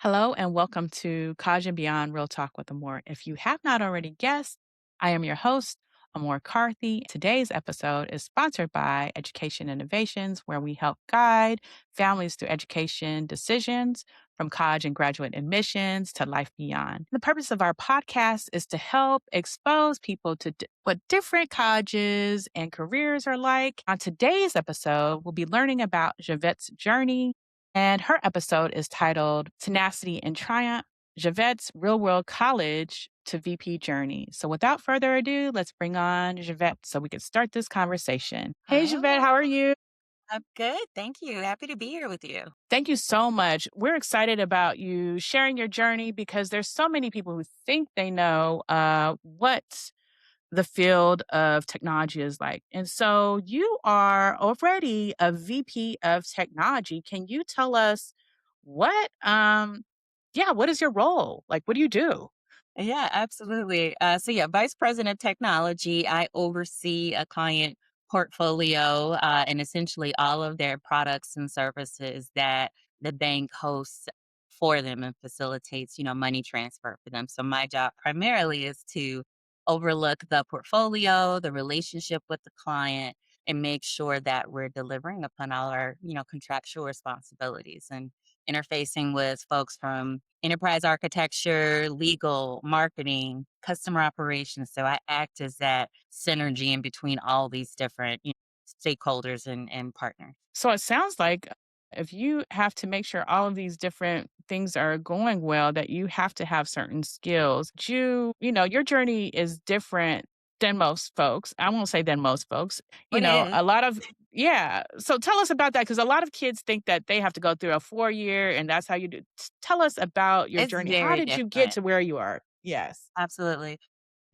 Hello and welcome to Kaj and Beyond Real Talk with Amour. If you have not already guessed, I am your host, Amour Carthy. Today's episode is sponsored by Education Innovations, where we help guide families through education decisions from college and graduate admissions to life beyond. The purpose of our podcast is to help expose people to what different colleges and careers are like. On today's episode, we'll be learning about ZsaVette's journey, and her episode is titled Tenacity and Triumph, ZsaVette's Real World College to VP Journey. So without further ado, let's bring on ZsaVette so we can start this conversation. Hey, ZsaVette, how are Hello. you? I'm good. Thank you. Happy to be here with you. Thank you so much. We're excited about you sharing your journey because there's so many people who think they know what the field of technology is like. And so you are already a VP of technology. Can you tell us what what is your role? Like what do you do? Yeah, absolutely. So, Vice President of Technology, I oversee a client portfolio and essentially all of their products and services that the bank hosts for them and facilitates, money transfer for them. So, my job primarily is to overlook the portfolio, the relationship with the client, and make sure that we're delivering upon all our, contractual responsibilities and interfacing with folks from enterprise architecture, legal, marketing, customer operations. So I act as that synergy in between all these different stakeholders and partners. So it sounds like if you have to make sure all of these different things are going well, that you have to have certain skills. Your journey is different than most folks. I won't say than most folks. It is. A lot of, yeah. So tell us about that because a lot of kids think that they have to go through a 4 year and that's how you do. Tell us about your It's journey. How very did you get different. to where you are? Yes. Absolutely.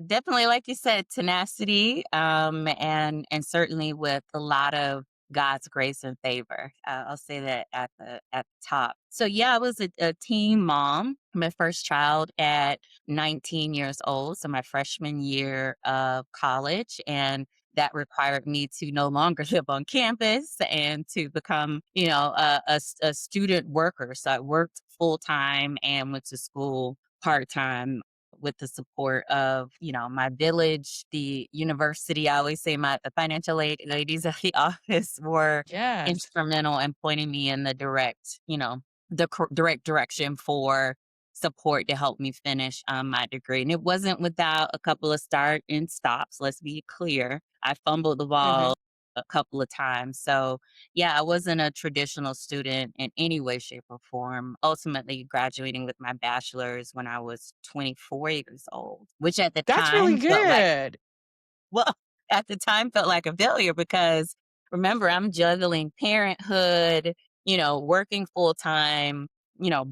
Definitely, like you said, tenacity, and certainly with a lot of God's grace and favor. I'll say that at the top. So yeah, I was a teen mom. My first child at 19 years old, so my freshman year of college, and that required me to no longer live on campus and to become, a student worker. So I worked full time and went to school part time with the support of, my village, the university. I always say the financial aid ladies at the office were Yes. instrumental in pointing me in the direct, direct direction for support to help me finish my degree. And it wasn't without a couple of start and stops. Let's be clear. I fumbled the Hmm. ball a couple of times. So yeah, I wasn't a traditional student in any way, shape, or form. Ultimately, graduating with my bachelor's when I was 24 years old, which at the That's really time felt like, good. well, at the time felt like a failure because remember, I'm juggling parenthood, working full time,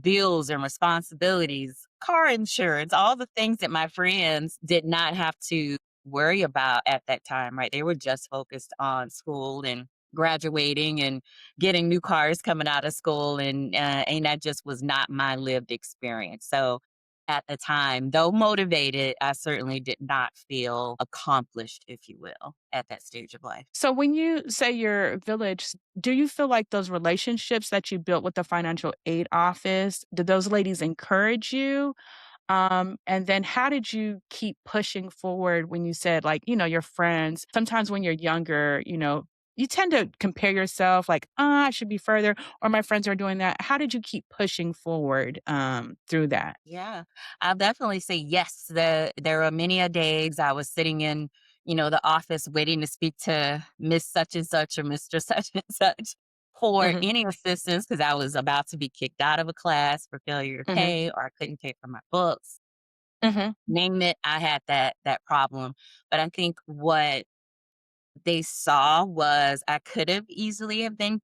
bills and responsibilities, car insurance, all the things that my friends did not have to worry about at that time, right? They were just focused on school and graduating and getting new cars coming out of school and that just was not my lived experience. So at the time, though motivated, I certainly did not feel accomplished, if you will, at that stage of life. So when you say your village, do you feel like those relationships that you built with the financial aid office, did those ladies encourage you? And then how did you keep pushing forward when you said like, your friends, sometimes when you're younger, you tend to compare yourself like, I should be further, or my friends are doing that. How did you keep pushing forward through that? Yeah, I'll definitely say yes. There are many a days I was sitting in, the office waiting to speak to Miss such and such or Mr. such and such for Hmm. any assistance because I was about to be kicked out of a class for failure to Hmm. pay or I couldn't pay for my books. Hmm. Name it, I had that problem. But I think what they saw was I could have easily have been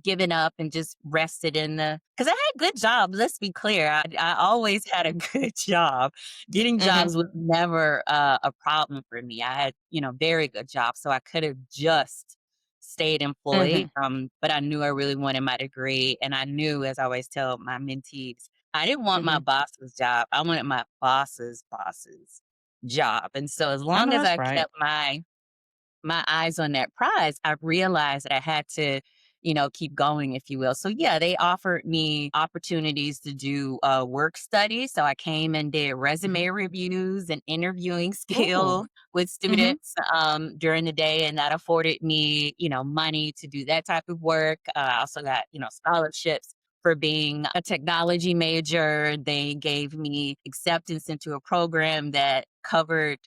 given up and just rested in the because I had good jobs. Let's be clear. I always had a good job. Getting Hmm. jobs was never a problem for me. I had, very good jobs. So I could have just stayed employed. Hmm. But I knew I really wanted my degree. And I knew, as I always tell my mentees, I didn't want my Hmm. boss's job. I wanted my boss's job. And so as I long know as that's I right. kept my eyes on that prize, I realized that I had to, keep going, if you will. So yeah, they offered me opportunities to do work studies. So I came and did Mhm. resume reviews and interviewing Ooh. skills with Mhm. students during the day, and that afforded me, money to do that type of work. I also got, scholarships for being a technology major. They gave me acceptance into a program that covered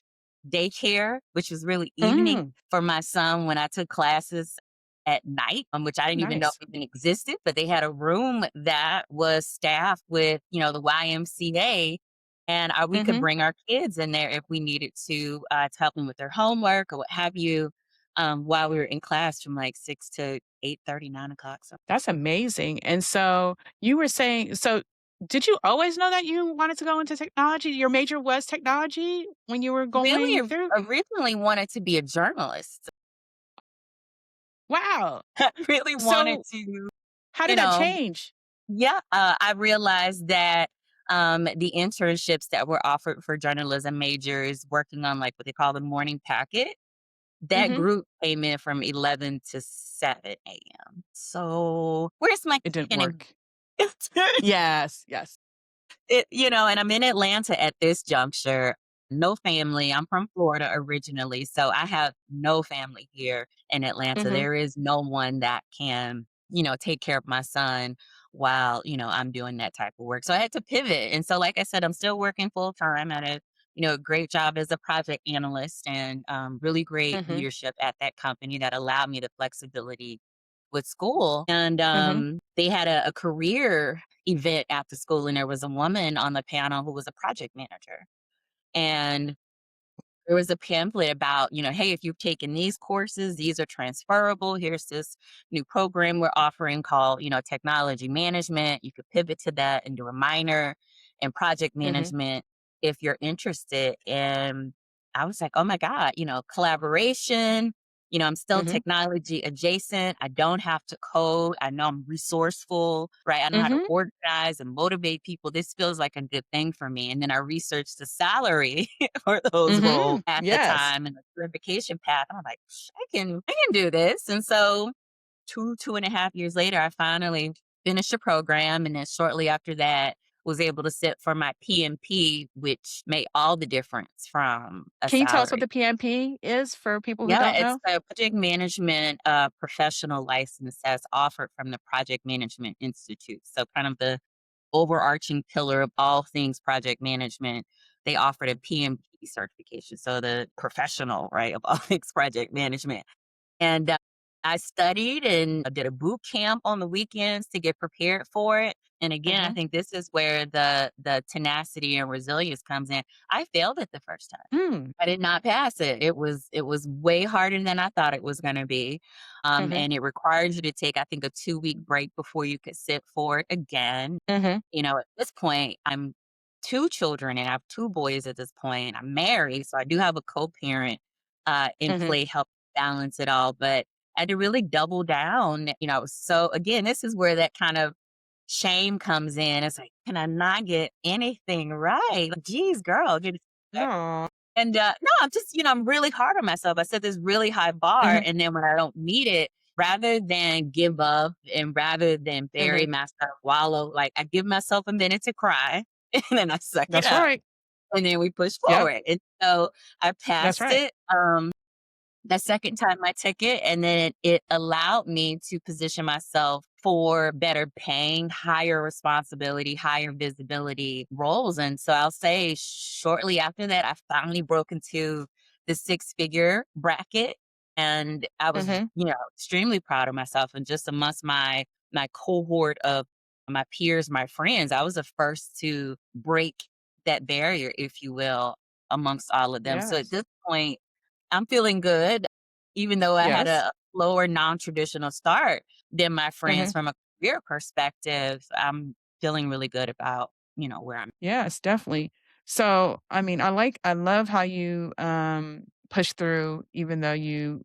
daycare, which was really evening Mm. for my son when I took classes at night, which I didn't even know Nice. even existed, but they had a room that was staffed with, the YMCA. And we could Mhm. bring our kids in there if we needed to help them with their homework or what have you, while we were in class from like 6 to 8:30, 9 o'clock. So That's amazing. And so you were saying, so did you always know that you wanted to go into technology? Your major was technology when you were really going through? originally wanted to be a journalist. Wow. I really wanted So to, how you did that know, change? yeah, I realized that the internships that were offered for journalism majors working on like what they call the morning packet, that Mhm. group came in from 11 to 7 a.m. So where's my It didn't kid? work. Yes, yes. And I'm in Atlanta at this juncture. No family. I'm from Florida originally, so I have no family here in Atlanta. Mhm. There is no one that can, take care of my son while, I'm doing that type of work. So I had to pivot. And so, like I said, I'm still working full time at a great job as a project analyst and really great Mhm. leadership at that company that allowed me the flexibility with school. And Mhm. they had a career event after school, and there was a woman on the panel who was a project manager. And there was a pamphlet about, hey, if you've taken these courses, these are transferable. Here's this new program we're offering called, technology management. You could pivot to that and do a minor in project Mhm. management if you're interested. And I was like, oh my God, collaboration. I'm still Mhm. technology adjacent. I don't have to code. I know I'm resourceful, right? I know how to Mhm. organize and motivate people. This feels like a good thing for me. And then I researched the salary for those roles Mhm. at the Yes. time and the certification path. I'm like, I can do this. And so 2.5 years later, I finally finished the program. And then shortly after that, was able to sit for my PMP, which made all the difference from a Can you tell us what salary. the PMP is for people who Yeah, don't it's know? a project management professional license that's offered from the Project Management Institute. So, kind of the overarching pillar of all things project management. They offered a PMP certification. So, the professional, right, of all things project management. And I studied and did a boot camp on the weekends to get prepared for it. And again, I Mhm. think this is where the tenacity and resilience comes in. I failed it the first time. Mm. I did not pass it. It was way harder than I thought it was gonna be, Mhm. and it requires you to take, I think, a 2-week break before you could sit for it again. Mhm. At this point, I'm 2 children, and I have 2 boys at this point. I'm married, so I do have a co-parent, in Mhm. play, help balance it all, but I had to really double down. So again, this is where that kind of shame comes in. It's like, "Can I not get anything right? Like, geez, girl, get it." Aw. And, no, I'm just, I'm really hard on myself. I set this really high bar, Mhm. and then when I don't meet it, rather than give up and rather than bury Mhm. myself, wallow, like, I give myself a minute to cry, and then I suck it That's up, right. and then we push Yep. forward. And so I That's passed right. it. The second time I took it, and then it allowed me to position myself for better paying, higher responsibility, higher visibility roles. And so I'll say shortly after that, I finally broke into the six-figure bracket. And I was, Mhm. extremely proud of myself. And just amongst my cohort of my peers, my friends, I was the first to break that barrier, if you will, amongst all of them. So at Yes. this point, I'm feeling good, even though I had Yes. a lower non-traditional start than my friends Mhm. from a career perspective. I'm feeling really good about, where I'm. Yes, definitely. So, I mean, I love how you push through even though you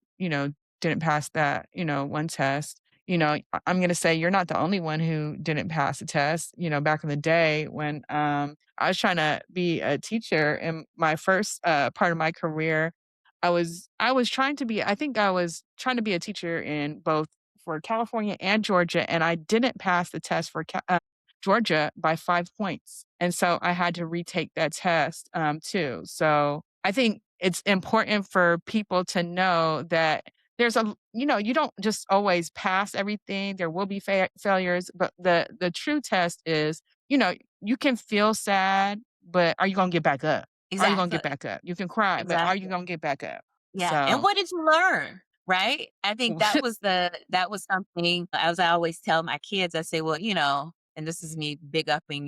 didn't pass that, one test. I'm going to say you're not the only one who didn't pass a test. Back in the day when I was trying to be a teacher in my first part of my career, I was trying to be I think I was trying to be a teacher in both for California and Georgia, and I didn't pass the test for Georgia by 5 points. And so I had to retake that test too. So I think it's important for people to know that you don't just always pass everything. There will be failures, but the true test is, you can feel sad, but are you going to get back up? Are you going to get Exactly. back up? You can cry, but are you Exactly. going to get back up? Yeah, and So, what did you learn, right? I think that was something as I always tell my kids, I say, "Well, and this is me big upping,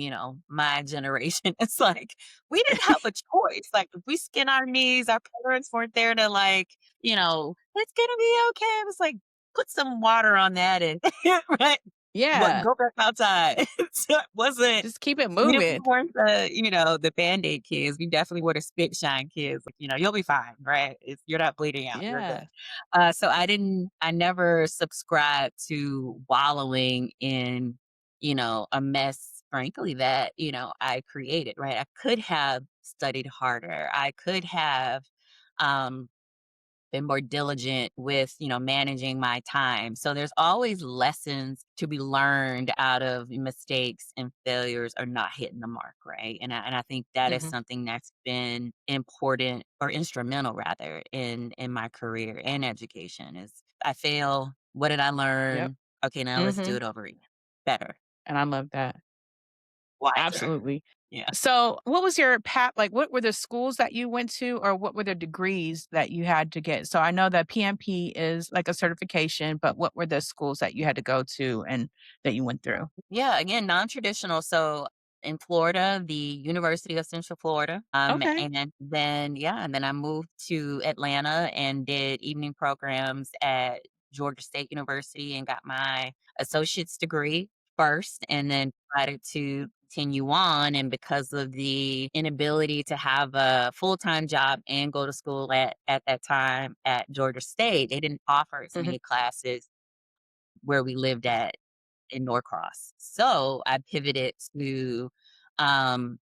my generation. It's like, we didn't have a choice. Like, if we skin our knees, our parents weren't there to like, "It's gonna be okay." It was like, "Put some water on that and" right? What yeah, go back outside. So it wasn't just keep it we moving. weren't the Band-Aid kids. We definitely were the spit shine kids. Like, you'll be fine, right? You're not bleeding out. You're good. Yeah. So I never subscribed to wallowing in, a mess, frankly, that, I created, right? I could have studied harder. I could have, um, been more diligent with, managing my time. So there's always lessons to be learned out of mistakes and failures or not hitting the mark, right? And I think that is Mhm. something that's been important or instrumental rather in my career and education is I fail. What did I Yep. learn? Okay, now let's do Mhm. it over again. Better, And I love that. wiser. Absolutely. Yeah. So, what was your path like, what were the schools that you went to, or what were the degrees that you had to get? So, I know that PMP is like a certification, but what were the schools that you had to go to and that you went through? Yeah, again, non-traditional. So in Florida, the University of Central Florida. Okay. And then I moved to Atlanta and did evening programs at Georgia State University and got my associate's degree first and then decided to continue on. And because of the inability to have a full-time job and go to school at that time at Georgia State, they didn't offer as Mhm. many classes where we lived at in Norcross. So I pivoted to um,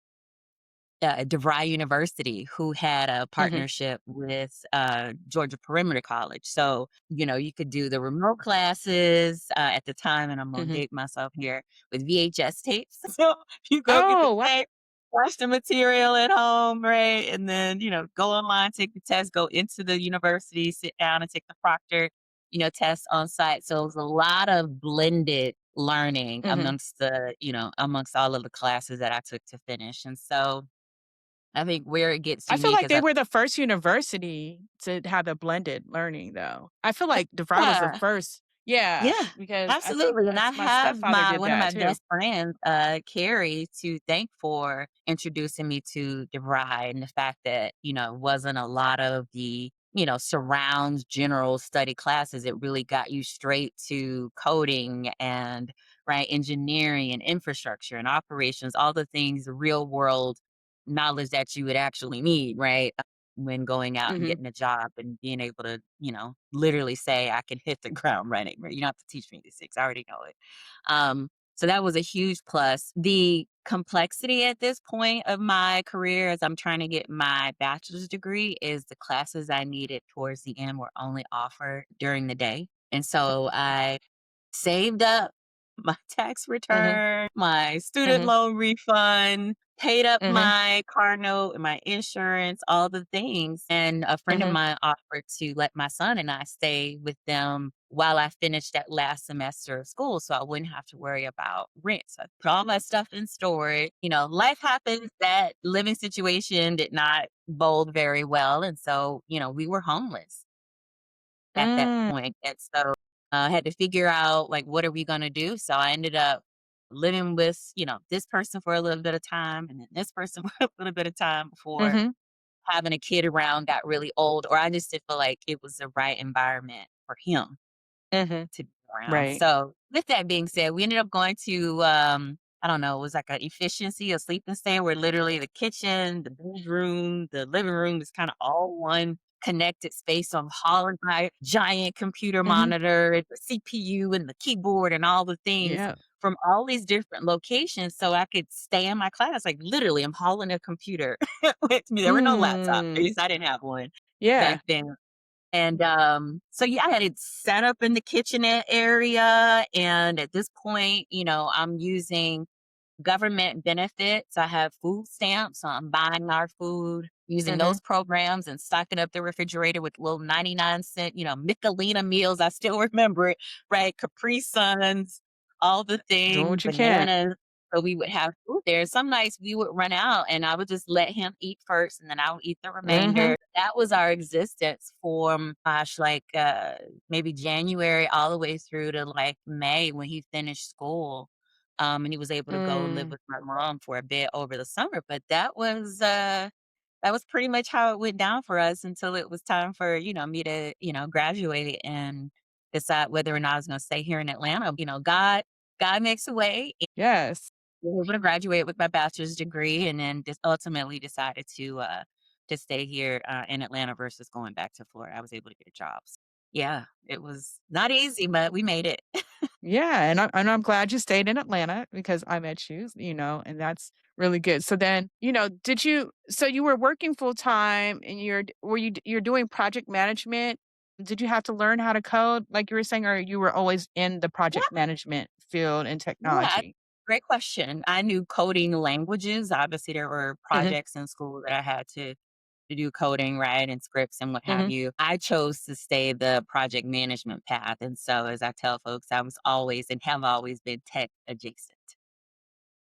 DeVry University, who had a Mhm. partnership with Georgia Perimeter College. So, you could do the remote classes at the time, and I'm going to Mhm. date myself here with VHS tapes. So you go get the Oh, wow. tape, watch the material at home, right? And then, go online, take the test, go into the university, sit down and take the proctor, test on site. So it was a lot of blended learning Mhm. amongst all of the classes that I took to finish. And so, I think where it gets I feel unique like is they I were the first university to have the blended learning, though. I feel like DeVry was the yeah, first. Yeah, yeah, because I think absolutely. And I my have stepfather my did one of that my too. best friends, Carrie, to thank for introducing me to DeVry and the fact that, it wasn't a lot of the, surrounds general study classes. It really got you straight to coding and right engineering and infrastructure and operations, all the things, the real world knowledge that you would actually need, right? When going out and Mhm. getting a job and being able to, literally say, I can hit the ground running, right? You don't have to teach me these things. I already know it. So that was a huge plus. The complexity at this point of my career as I'm trying to get my bachelor's degree is the classes I needed towards the end were only offered during the day. And so I saved up my tax Mhm. return, my student Mhm. loan refund, paid up Mhm. my car note and my insurance, all the things. And a friend of Mhm. mine offered to let my son and I stay with them while I finished that last semester of school so I wouldn't have to worry about rent. So I put all my stuff in storage. Life happens. That living situation did not bode very well. And so, we were homeless at that Mm. point. And so I had to figure out like what are we gonna do? So I ended up living with, this person for a little bit of time and then this person for a little bit of time before Mhm. having a kid around got really old, or I just didn't feel like it was the right environment for him Mhm. to be around. Right. So with that being said, we ended up going to I don't know, it was like an efficiency, a sleep and stay where literally the kitchen, the bedroom, the living room is kind of all one connected space of hall my giant computer Mhm. monitor, the CPU and the keyboard and all the things Yeah. from all these different locations so I could stay in my class. Like literally I'm hauling a computer with me. There were no laptops. At Mm. least I didn't have one back Yeah. then. And so yeah, I had it set up in the kitchenette area. And at this point, I'm using government benefits. I have food stamps, so I'm buying our food using Mhm. those programs and stocking up the refrigerator with little 99 cent, Michelina meals. I still remember it, right? Capri Suns, all the Doing things, what you can. bananas. So we would have food there. Some nights we would run out and I would just let him eat first and then I would eat the Mhm. remainder. That was our existence for, gosh, like maybe January all the way through to like May when he finished school. And he was able to go live Mm. with my mom for a bit over the summer, but that was pretty much how it went down for us until it was time for, me to, graduate and decide whether or not I was gonna stay here in Atlanta. God makes a way. And Yes. I was able to graduate with my bachelor's degree and then just ultimately decided to stay here in Atlanta versus going back to Florida. I was able to get jobs. Yeah, it was not easy, but we made it. Yeah, and I'm glad you stayed in Atlanta because I met you, and that's really good. So then, did you so you were working full time and you're doing project management? Did you have to learn how to code like you were saying, or you were always in the project management field and Yeah, technology? great question. I knew coding languages. Obviously, there were Mhm, projects in school that I had to do coding, right, and scripts and what have mhm. you. I chose to stay the project management path. And so, as I tell folks, I was always and have always been tech adjacent.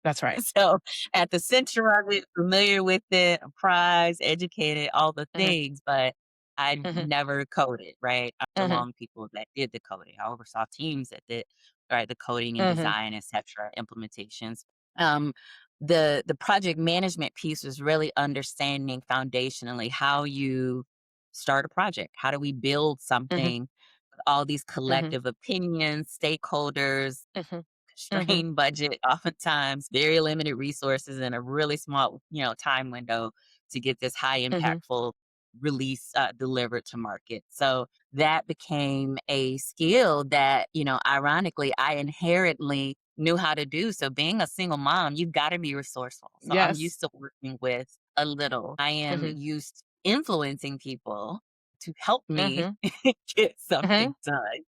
That's right. So at the center of it, familiar with it, apprised, educated, all the Mhm, things, but I mhm, never coded, right? I was mhm, along people that did the coding. I oversaw teams that did, right, the coding and mhm, design, etc., implementations. Um, the project management piece was really understanding foundationally how you start a project. How do we build mhm, something? All these mhm, collective opinions, stakeholders, mhm, mhm, constrained budget, oftentimes very limited resources and a really small, time window to get this high mhm, impactful release delivered to market. So that became a skill that, ironically, I inherently knew how to do. So being a single mom, you've got to be resourceful. So I'm yes. used to working with a little. I am Mhm, used to influencing people to help me mhm, get mhm, something done.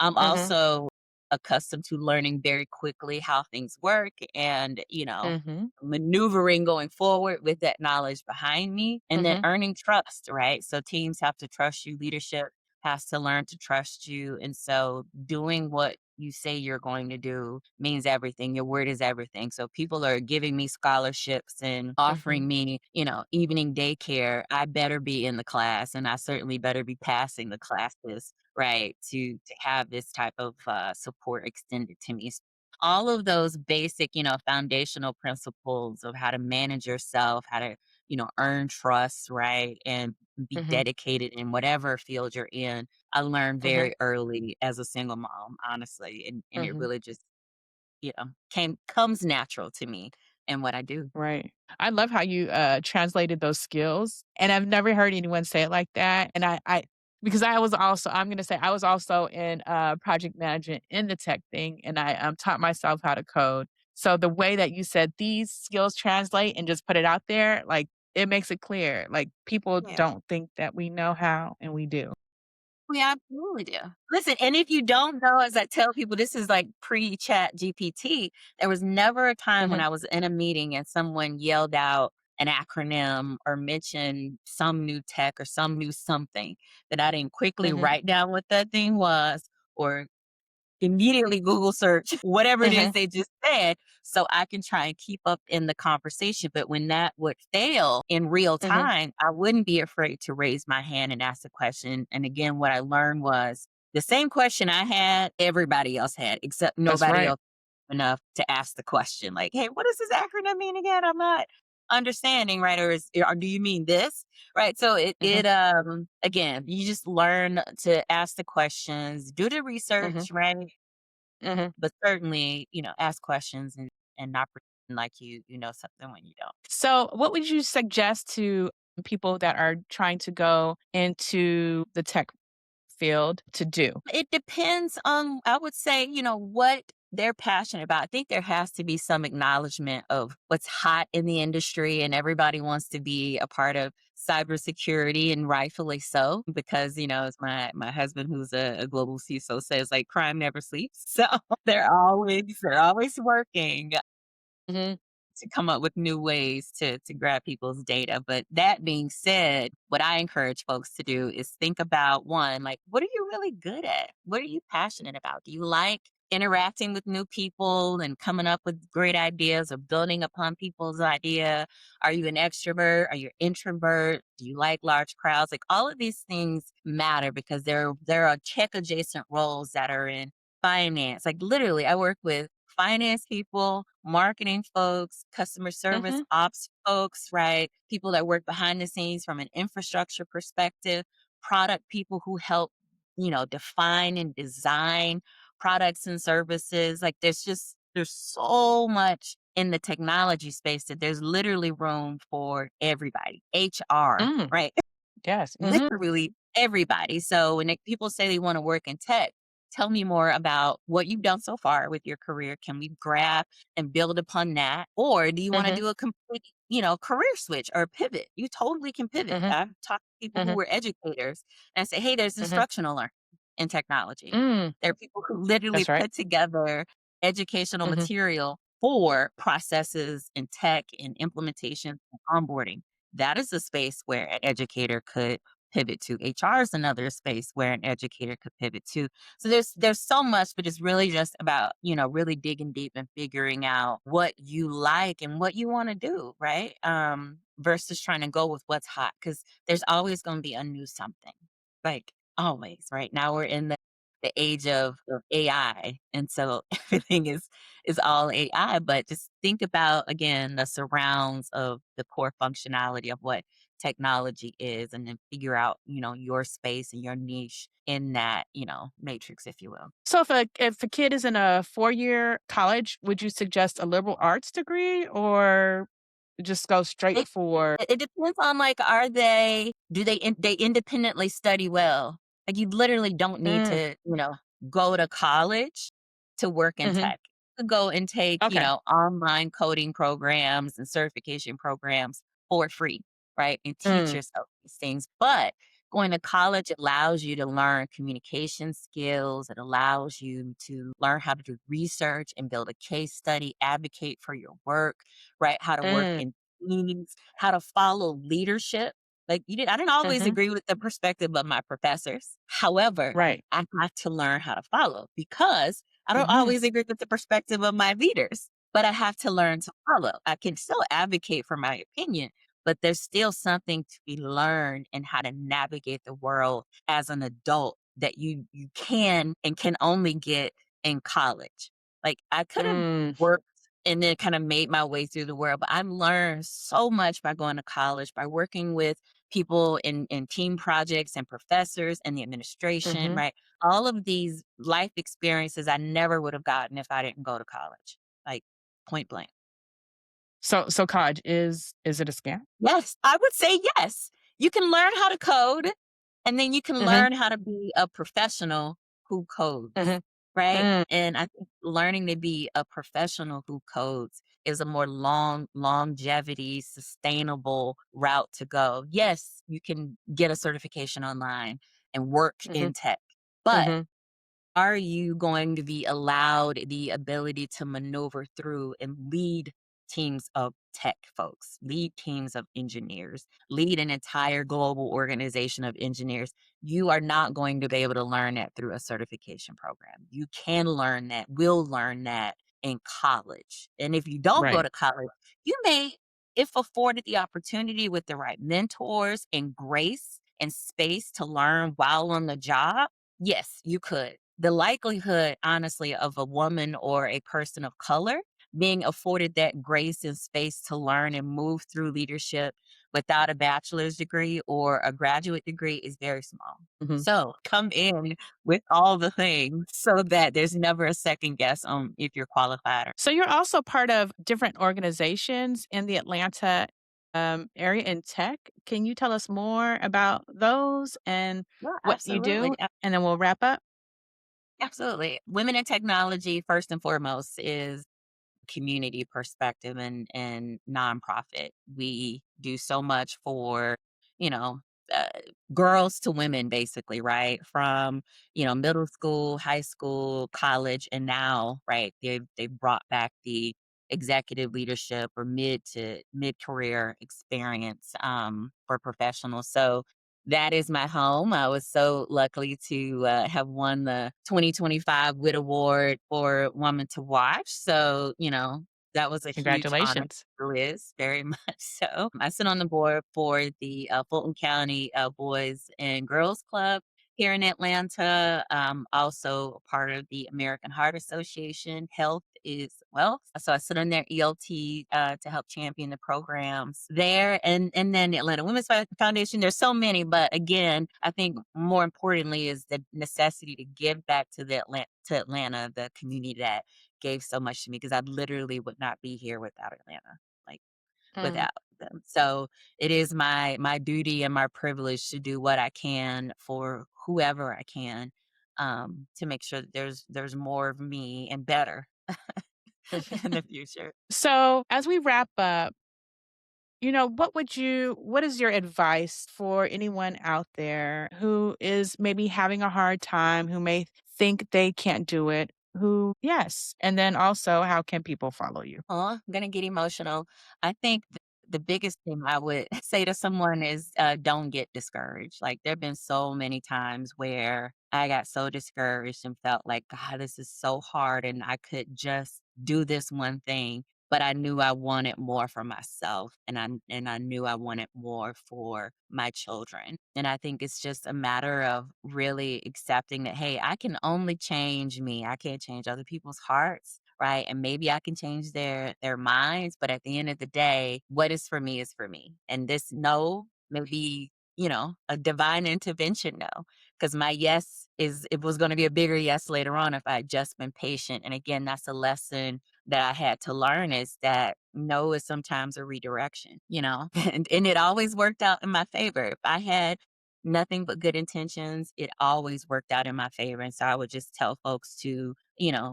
I'm mhm, also accustomed to learning very quickly how things work and, mhm, maneuvering going forward with that knowledge behind me and then mhm, earning trust, right? So teams have to trust you, leadership has to learn to trust you. And so doing what you say you're going to do means everything. Your word is everything. So people are giving me scholarships and mhm, offering me, evening daycare. I better be in the class and I certainly better be passing the classes, right, to have this type of support extended to me. All of those basic, foundational principles of how to manage yourself, how to, earn trust, right, and be mhm, dedicated in whatever field you're in. I learned mhm, very early as a single mom, honestly, and it mhm. really just, came comes natural to me and what I do. Right. I love how you, translated those skills, and I've never heard anyone say it like that, and I because I'm gonna say I was also in, project management in the tech thing, and I, taught myself how to code. So the way that you said these skills translate and just put it out there, like, it makes it clear, like, people Yeah. don't think that we know how, and we do. We absolutely do. Listen, and if you don't know, as I tell people, this is like pre-chat GPT. There was never a time when Mhm, I was in a meeting and someone yelled out an acronym or mentioned some new tech or some new something that I didn't quickly mhm, write down what that thing was or immediately Google search whatever it is mhm, they just said so I can try and keep up in the conversation. But when that would fail in real mhm. time, I wouldn't be afraid to raise my hand and ask a question. And again, what I learned was the same question I had, everybody else had, except That's nobody right. else enough to ask the question like, hey, what does this acronym mean again? I'm not understanding, right? Or do you mean this? Right. So Mhm, again, you just learn to ask the questions, do the mhm, research, right? mhm. But certainly, ask questions and not pretend like you know something when you don't. So, what would you suggest to people that are trying to go into the tech field to do? It depends on, I would say, what they're passionate about. I think there has to be some acknowledgement of what's hot in the industry, and everybody wants to be a part of cybersecurity, and rightfully so, because as my husband, who's a global CISO, says, like, crime never sleeps. So they're always working Mhm. to come up with new ways to grab people's data. But that being said, what I encourage folks to do is think about, one, like, what are you really good at? What are you passionate about? Do you like interacting with new people and coming up with great ideas or building upon people's idea? Are you an extrovert? Are you an introvert? Do you like large crowds? Like, all of these things matter, because there are tech adjacent roles that are in finance. Like, literally, I work with finance people, marketing folks, customer service Mhm. ops folks, right? People that work behind the scenes from an infrastructure perspective, product people who help, define and design products and services. Like, there's so much in the technology space that there's literally room for everybody. HR, Mm. right? Yes. Mhm. Literally everybody. So when people say they want to work in tech, tell me more about what you've done so far with your career. Can we grab and build upon that? Or do you want to Mhm. do a complete, career switch or pivot? You totally can pivot. Mhm. I've talked to people who Mhm. were educators and I say, hey, there's Mhm. instructional learning in technology. Mm. There are people who literally That's right. put together educational Mhm. material for processes in tech and implementation and onboarding. That is a space where an educator could pivot to. HR is another space where an educator could pivot to. So there's so much, but it's really just about, really digging deep and figuring out what you like and what you want to do, right? Versus trying to go with what's hot, because there's always going to be a new something. Like, always, right? Now we're in the age of AI. And so everything is all AI. But just think about, again, the surrounds of the core functionality of what technology is, and then figure out, your space and your niche in that, matrix, if you will. So if a kid is in a 4-year college, would you suggest a liberal arts degree or just go straight It for it depends on, like, are they do they independently study well? Like, you literally don't need Mm. to, go to college to work in Mhm. tech. You could go and take, Okay. online coding programs and certification programs for free, right? And teach Mm. yourself these things. But going to college allows you to learn communication skills. It allows you to learn how to do research and build a case study, advocate for your work, right? How to work Mm. in teams, how to follow leadership. Like, I didn't always Mhm. agree with the perspective of my professors. However, Right. I have to learn how to follow, because I don't Mhm. always agree with the perspective of my leaders, but I have to learn to follow. I can still advocate for my opinion, but there's still something to be learned in how to navigate the world as an adult that you can and can only get in college. Like, I could have Mm. worked and then kind of made my way through the world. But I've learned so much by going to college, by working with people in team projects and professors and the administration, Mhm. right? All of these life experiences I never would have gotten if I didn't go to college, like, point blank. So college is it a scam? Yes, I would say yes. You can learn how to code, and then you can Mhm. learn how to be a professional who codes, Mhm. right? Mm. And I think learning to be a professional who codes is a more longevity, sustainable route to go. Yes, you can get a certification online and work in Mhm. tech, but Mhm. are you going to be allowed the ability to maneuver through and lead teams of tech folks, lead teams of engineers, lead an entire global organization of engineers? You are not going to be able to learn that through a certification program. You can learn that, will learn that in college. And if you don't go Right. to college, you may, if afforded the opportunity with the right mentors and grace and space to learn while on the job, yes, you could. The likelihood, honestly, of a woman or a person of color being afforded that grace and space to learn and move through leadership without a bachelor's degree or a graduate degree is very small. Mhm. So come in with all the things so that there's never a second guess on if you're qualified or. So you're also part of different organizations in the Atlanta, area in tech. Can you tell us more about those and Yeah, what you do? absolutely. And then we'll wrap up. Absolutely. Women in technology, first and foremost, is community perspective and nonprofit. We do so much for, you know, uh, girls to women, basically, right? From middle school, high school, college, and now, right? They've brought back the executive leadership or mid career experience for professionals. So that is my home. I was so lucky to have won the 2025 WIT Award for Woman to Watch. So, that was a huge honor. Congratulations. Liz, very much so. I sit on the board for the Fulton County Boys and Girls Club here in Atlanta. Also a part of the American Heart Association. Health is wealth. So I sit on their ELT to help champion the programs there, and then the Atlanta Women's Foundation. There's so many, but again, I think more importantly is the necessity to give back to Atlanta, the community that gave so much to me because I literally would not be here without Atlanta. Like Mm. without them. So it is my duty and my privilege to do what I can for whoever I can, to make sure that there's more of me and better in the future. So, as we wrap up, what is your advice for anyone out there who is maybe having a hard time, who may think they can't do it, yes. And then also, how can people follow you? I'm gonna get emotional. I think the biggest thing I would say to someone is don't get discouraged. Like there have been so many times where I got so discouraged and felt like, God, this is so hard and I could just do this one thing. But I knew I wanted more for myself and I knew I wanted more for my children. And I think it's just a matter of really accepting that, hey, I can only change me. I can't change other people's hearts, right? And maybe I can change their minds, but at the end of the day, what is for me is for me. And this no may be, a divine intervention no. Because my yes is it was going to be a bigger yes later on if I had just been patient. And again, that's a lesson that I had to learn is that no is sometimes a redirection, and it always worked out in my favor. If I had nothing but good intentions, it always worked out in my favor. And so I would just tell folks to,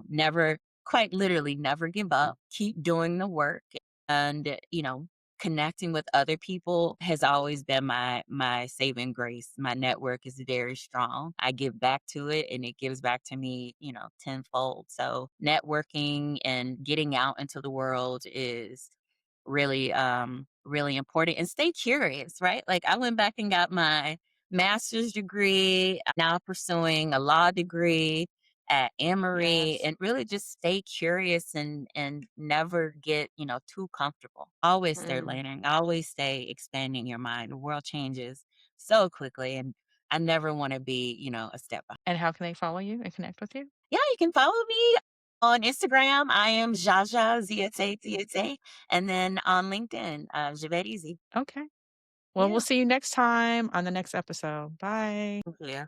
never quite literally never give up, keep doing the work and, connecting with other people has always been my saving grace. My network is very strong. I give back to it and it gives back to me, tenfold. So networking and getting out into the world is really important and stay curious, right? Like I went back and got my master's degree, now pursuing a law degree at Amory Yes. and really just stay curious and never get, too comfortable. Always stay Mm. learning, always stay expanding your mind. The world changes so quickly and I never want to be, a step behind. And how can they follow you and connect with you? Yeah, you can follow me on Instagram. I am ZsaVette Eze, and then on LinkedIn, ZsaVette Eze. Okay. Well, we'll Yeah. see you next time on the next episode. Bye. Yeah.